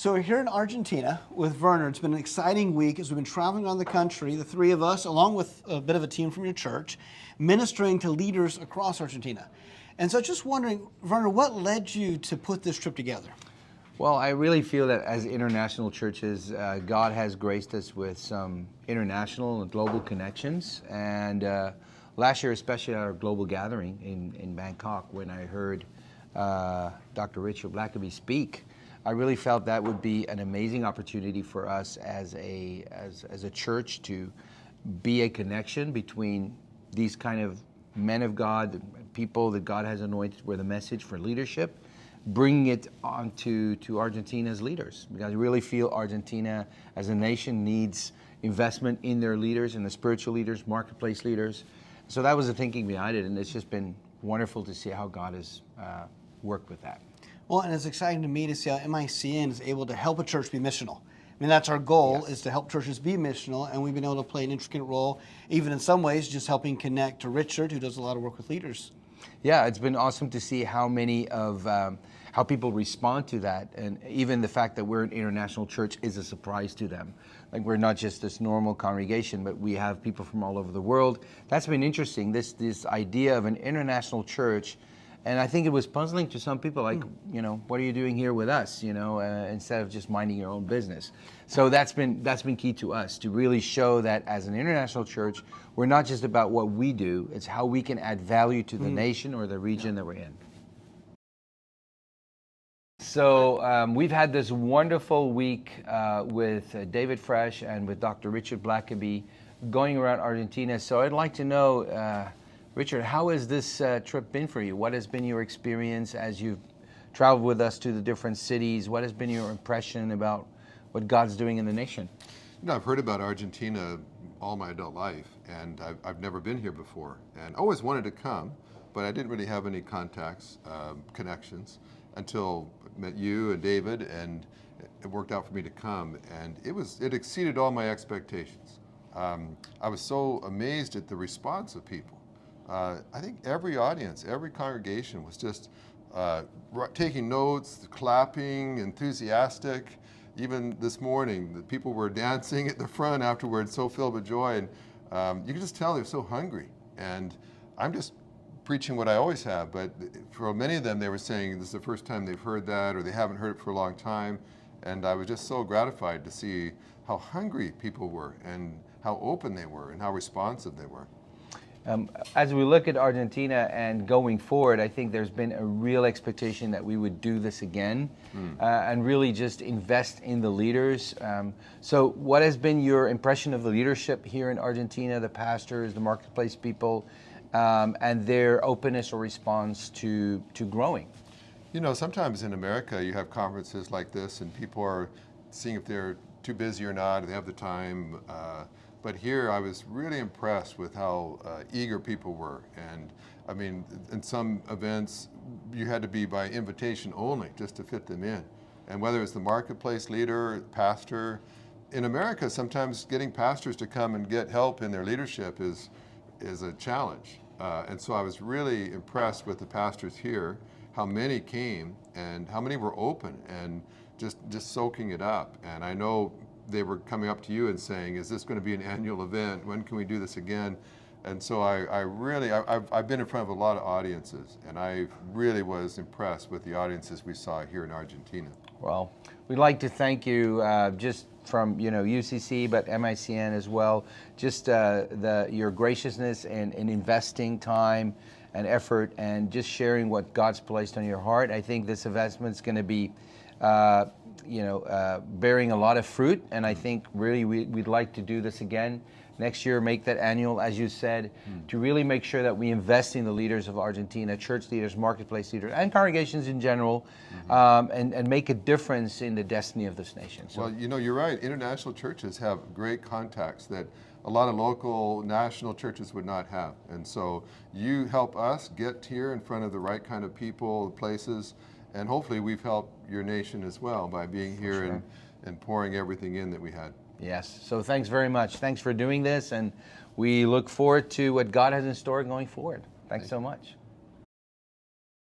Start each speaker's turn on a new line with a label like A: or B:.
A: So we're here in Argentina with Werner. It's been an exciting week as we've been traveling around the country, the three of us, along with a bit of a team from your church, ministering to leaders across Argentina. And so just wondering, Werner, what led you to put this trip together?
B: Well, I really feel that as international churches, God has graced us with some international and global connections. And last year, especially at our global gathering in Bangkok, when I heard Dr. Richard Blackaby speak, I really felt that would be an amazing opportunity for us as a church to be a connection between these kind of men of God, people that God has anointed with a message for leadership, bringing it on to Argentina's leaders. Because I really feel Argentina as a nation needs investment in their leaders, in the spiritual leaders, marketplace leaders. So that was the thinking behind it, and it's just been wonderful to see how God has worked with that.
A: Well, and it's exciting to me to see how MICN is able to help a church be missional. I mean, that's our goal,
B: Yes.
A: is to help churches be missional, and we've been able to play an intricate role, even in some ways, just helping connect to Richard, who does a lot of work with leaders.
B: Yeah, it's been awesome to see how many of how people respond to that, and even the fact that we're an international church is a surprise to them. Like, we're not just this normal congregation, but we have people from all over the world. That's been interesting. This idea of an international church. And I think it was puzzling to some people, like, what are you doing here with us, instead of just minding your own business. So that's been key to us, to really show that as an international church, we're not just about what we do, it's how we can add value to the nation or the region that we're in. So we've had this wonderful week with David Fresh and with Dr. Richard Blackaby going around Argentina. So I'd like to know, Richard, how has this trip been for you? What has been your experience as you've traveled with us to the different cities? What has been your impression about what God's doing in the nation?
C: I've heard about Argentina all my adult life, and I've never been here before, and always wanted to come, but I didn't really have any contacts, connections, until I met you and David, and it worked out for me to come, and it exceeded all my expectations. I was so amazed at the response of people. I think every audience, every congregation was just taking notes, clapping, enthusiastic. Even this morning, the people were dancing at the front afterwards, so filled with joy. And you could just tell they're so hungry. And I'm just preaching what I always have, but for many of them, they were saying this is the first time they've heard that, or they haven't heard it for a long time. And I was just so gratified to see how hungry people were, and how open they were, and how responsive they were.
B: As we look at Argentina and going forward, I think there's been a real expectation that we would do this again and really just invest in the leaders. So what has been your impression of the leadership here in Argentina, the pastors, the marketplace people, and their openness or response to growing?
C: Sometimes in America you have conferences like this and people are seeing if they're too busy or not, or they have the time. But here I was really impressed with how eager people were. And I mean, in some events, you had to be by invitation only just to fit them in. And whether it's the marketplace leader, pastor, in America, sometimes getting pastors to come and get help in their leadership is a challenge. And so I was really impressed with the pastors here, how many came and how many were open and just soaking it up. And I know they were coming up to you and saying, is this going to be an annual event? When can we do this again? And so I've been in front of a lot of audiences, and I really was impressed with the audiences we saw here in Argentina.
B: Well, we'd like to thank you just from UCC, but MICN as well, just your graciousness and investing time and effort and just sharing what God's placed on your heart. I think this investment's going to be bearing a lot of fruit, and I think really we'd like to do this again next year, make that annual, as you said, to really make sure that we invest in the leaders of Argentina, church leaders, marketplace leaders, and congregations in general, and make a difference in the destiny of this nation. So,
C: well, you're right. International churches have great contacts that a lot of local, national churches would not have. And so you help us get here in front of the right kind of people, places, and hopefully we've helped your nation as well by being here and pouring everything in that we had.
B: Yes. So thanks very much. Thanks for doing this, and we look forward to what God has in store going forward. Thanks so much.